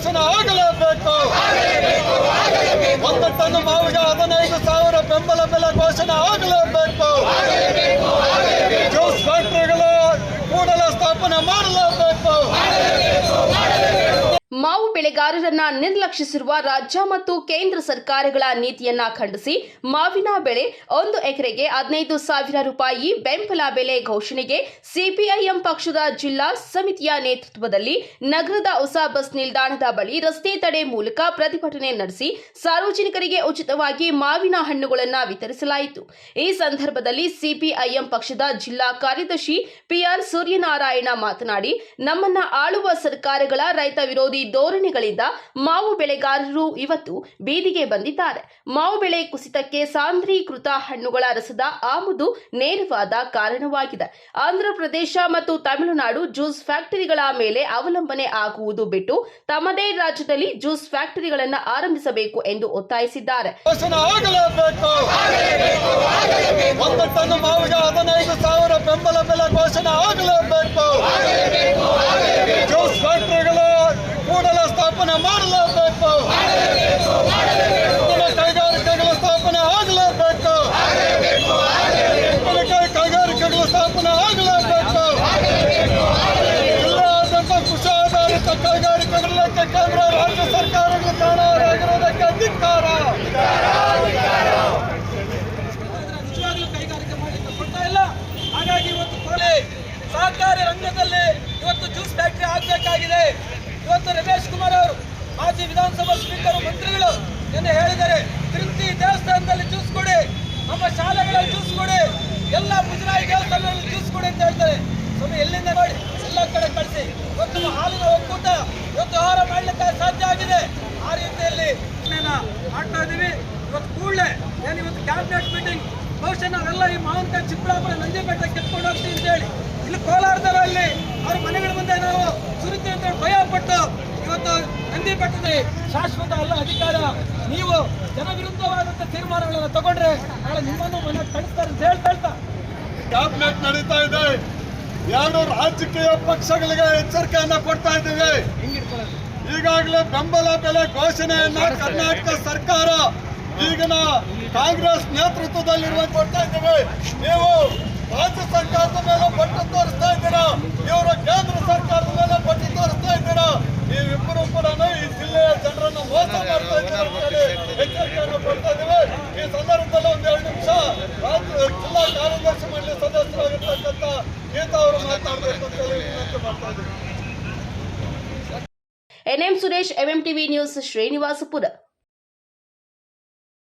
ಘೋಷಣೆ ಆಗಲೇಬೇಕು. 1 ಟನ್ ಮಾವಿಗೆ 15,000 ಬೆಂಬಲ ಬೆಲೆ ಘೋಷಣೆ ಆಗಲೇಬೇಕು. ಜ್ಯೂಸ್ ಫ್ಯಾಕ್ಟರಿಗಳು ಕೂಡಲೇ ಸ್ಥಾಪನೆ ಮಾಡಲೇಬೇಕು. ಮಾವು ಬೆಳೆಗಾರರನ್ನ ನಿರ್ಲಕ್ಷಿಸಿರುವ ರಾಜ್ಯ ಮತ್ತು ಕೇಂದ್ರ ಸರ್ಕಾರಗಳ ನೀತಿಯನ್ನ ಖಂಡಿಸಿ ಮಾವಿನ ಬೆಳೆ 1 ಎಕರೆಗೆ 15,000 ರೂಪಾಯಿ ಬೆಂಬಲ ಬೆಲೆ ಘೋಷಣೆಗೆ ಸಿಪಿಐಎಂ ಪಕ್ಷದ ಜಿಲ್ಲಾ ಸಮಿತಿಯ ನೇತೃತ್ವದಲ್ಲಿ ನಗರದ ಹೊಸ ಬಸ್ ನಿಲ್ದಾಣದ ಬಳಿ ರಸ್ತೆ ತಡೆ ಮೂಲಕ ಪ್ರತಿಭಟನೆ ನಡೆಸಿ ಸಾರ್ವಜನಿಕರಿಗೆ ಉಚಿತವಾಗಿ ಮಾವಿನ ಹಣ್ಣುಗಳನ್ನು ವಿತರಿಸಲಾಯಿತು. ಈ ಸಂದರ್ಭದಲ್ಲಿ ಸಿಪಿಐಎಂ ಪಕ್ಷದ ಜಿಲ್ಲಾ ಕಾರ್ಯದರ್ಶಿ ಪಿಆರ್ ಸೂರ್ಯನಾರಾಯಣ ಮಾತನಾಡಿ, ನಮ್ಮನ್ನ ಆಳುವ ಸರ್ಕಾರಗಳ ರೈತ ವಿರೋಧಿ ಧೋರಣೆಗಳಿಂದ ಮಾವು ಬೆಳೆಗಾರರು ಇವತ್ತು ಬೀದಿಗೆ ಬಂದಿದ್ದಾರೆ. ಮಾವು ಬೆಳೆ ಕುಸಿತಕ್ಕೆ ಸಾಂದ್ರೀಕೃತ ಹಣ್ಣುಗಳ ರಸದ ಆಮದು ನೇರವಾದ ಕಾರಣವಾಗಿದೆ. ಆಂಧ್ರಪ್ರದೇಶ ಮತ್ತು ತಮಿಳುನಾಡು ಜ್ಯೂಸ್ ಫ್ಯಾಕ್ಟರಿಗಳ ಮೇಲೆ ಅವಲಂಬನೆ ಆಗುವುದು ಬಿಟ್ಟು ತಮ್ಮದೇ ರಾಜ್ಯದಲ್ಲಿ ಜ್ಯೂಸ್ ಫ್ಯಾಕ್ಟರಿಗಳನ್ನು ಆರಂಭಿಸಬೇಕು ಎಂದು ಒತ್ತಾಯಿಸಿದ್ದಾರೆ. 1 ಟನ್ ಮಾವಿಗೆ 15,000 ಬೆಂಬಲ ಬೆಲೆ ಘೋಷಣೆ ಆಗಲೇಬೇಕು. ಜ್ಯೂಸ್ ಫ್ಯಾಕ್ಟರಿಗಳು ಕೂಡಲೇ ಸ್ಥಾಪನೆ ಮಾಡಲೇಬೇಕು. ಕೈಗಾರಿಕೆಗಳ ಸ್ಥಾಪನೆ ಆಗಲೇಬೇಕು. ಕೈಗಾರಿಕೆಗಳ ಸ್ಥಾಪನೆ ಆಗಲೇಬೇಕು. ಜಿಲ್ಲಾದ್ಯಂತ ಕೃಷಿ ಆಧಾರಿತ ಕೈಗಾರಿಕೆಗಳಿಗೆ ಕೇಂದ್ರ ರಾಜ್ಯ ಸರ್ಕಾರಗಳು ಕಾರಣರಾಗಿರುವುದಕ್ಕೆ ಧಿಕ್ಕಾರ. ನಿಜವಾಗ್ಲೂ ಕೈಗಾರಿಕೆ ಮಾಡಲಿಕ್ಕೆ ಕೊಡ್ತಾ ಇಲ್ಲ. ಹಾಗಾಗಿ ಇವತ್ತು ಸಹಕಾರಿ ರಂಗದಲ್ಲಿ ಇವತ್ತು ಜ್ಯೂಸ್ ಫ್ಯಾಕ್ಟರಿ ಆಗಬೇಕಾಗಿದೆ. ಇವತ್ತು ರಮೇಶ್ ಕುಮಾರ್ ಅವರು ಮಾಜಿ ವಿಧಾನಸಭಾ ಸ್ಪೀಕರ್ ಮಂತ್ರಿಗಳು ಎಂದು ಹೇಳಿದರೆ, ತಿರುಪತಿ ದೇವಸ್ಥಾನದಲ್ಲಿ ಜ್ಯೂಸ್ ಕೊಡಿ, ನಮ್ಮ ಶಾಲೆಗಳಲ್ಲಿ ಜ್ಯೂಸ್ ಕೊಡಿ, ಎಲ್ಲ ಮುಜರಾಯಿ ದೇವಸ್ಥಾನಗಳಲ್ಲಿ ಜ್ಯೂಸ್ ಕೊಡಿ ಅಂತ ಹೇಳ್ತಾರೆ. ಸ್ವಾಮಿ ಎಲ್ಲಿಂದ ಮಾಡಿ ಎಲ್ಲ ಕಡೆ ಕಳಿಸಿ. ಇವತ್ತು ಹಾಲಿನ ಒಕ್ಕೂಟ ಇವತ್ತು ವ್ಯವಹಾರ ಮಾಡಲಿಕ್ಕೆ ಸಾಧ್ಯ ಆಗಿದೆ. ಆ ರೀತಿಯಲ್ಲಿ ಮಾಡ್ತಾ ಇದ್ದೀವಿ. ಇವತ್ತು ಕೂಡಲೇ ಏನು ಇವತ್ತು ಕ್ಯಾಬಿನೆಟ್ ಮೀಟಿಂಗ್ ಬಹುಶಃ ನಾವೆಲ್ಲ ಈ ಮಾವಿನಕಾಯಿ ಚಿಕ್ಕಬಳ್ಳಾಪುರ ನಂದಿಬೆಟ್ಟ ಕೆತ್ಕೊಂಡು ಹೋಗ್ತೀವಿ ಅಂತೇಳಿ ಇಲ್ಲಿ ಕೋಲಾರದಲ್ಲಿ ಅವ್ರ ಮನೆಗಳ ಮುಂದೆ ನಾವು ಸುರಿತೀವಿ ಅಂತ ಭಯ ಪಟ್ಟು ಇವತ್ತು ನಂದಿಬೆಟ್ಟದಲ್ಲಿ ಶಾಶ್ವತ ಅಲ್ಲ ಅಧಿಕಾರ. ನೀವು ಜನವಿರುದ್ಧವಾದಂಥ ತೀರ್ಮಾನಗಳನ್ನು ತಗೊಂಡ್ರೆ ನಾಳೆ ನಿಮ್ಮನ್ನು ಮನೆಗೆ ಕಳಿಸ್ತಾರೆ ಅಂತ ಹೇಳ್ತಾ ಕ್ಯಾಬಿನೆಟ್ ನಡೀತಾ ಇದೆ. 2 ರಾಜಕೀಯ ಪಕ್ಷಗಳಿಗೆ ಎಚ್ಚರಿಕೆಯನ್ನ ಕೊಡ್ತಾ ಇದ್ದೀವಿ. ಈಗಾಗಲೇ ಬೆಂಬಲ ಬೆಲೆ ಘೋಷಣೆಯನ್ನ ಕರ್ನಾಟಕ ಸರ್ಕಾರ ಈಗಿನ ಕಾಂಗ್ರೆಸ್ ನೇತೃತ್ವದಲ್ಲಿರುವ ಕೊಡ್ತಾ ಇದ್ದೀವಿ. ನೀವು ರಾಜ್ಯ ಸರ್ಕಾರದ ಮೇಲೆ ಪಟ್ಟು ತೋರಿಸ್ತಾ ಇದ್ದೀರಾ, ಇವರು ಕೇಂದ್ರ ಸರ್ಕಾರದ ಮೇಲೆ ಪಟ್ಟು ತೋರಿಸ್ತಾ ಇದ್ದೀರಾ. ನೀವಿಬ್ಬರು ಕೂಡ ಈ ಜಿಲ್ಲೆಯ ಜನರನ್ನು ಮೋಸ ಮಾಡ್ತಾ ಇದ್ದೀರಾ ಅಂತೇಳಿ ಎಚ್ಚರಿಕೆಯನ್ನು ಕೊಡ್ತಾ ಇದ್ದೀವಿ. ಈ ಸಂದರ್ಭದಲ್ಲಿ 1-2 ನಿಮಿಷ ಜಿಲ್ಲಾ ಕಾರ್ಯದರ್ಶಿ ಮಂಡಳಿ ಸದಸ್ಯರಾಗಿರ್ತಕ್ಕಂಥ ಗೀತಾ ಅವರು ಮಾತನಾಡಬೇಕು ಅಂತ ಹೇಳಿ ವಿನಂತಿ ಮಾಡ್ತಾ ಇದ್ದೀವಿ. NM Suresh, MM TV news, Srinivaspur.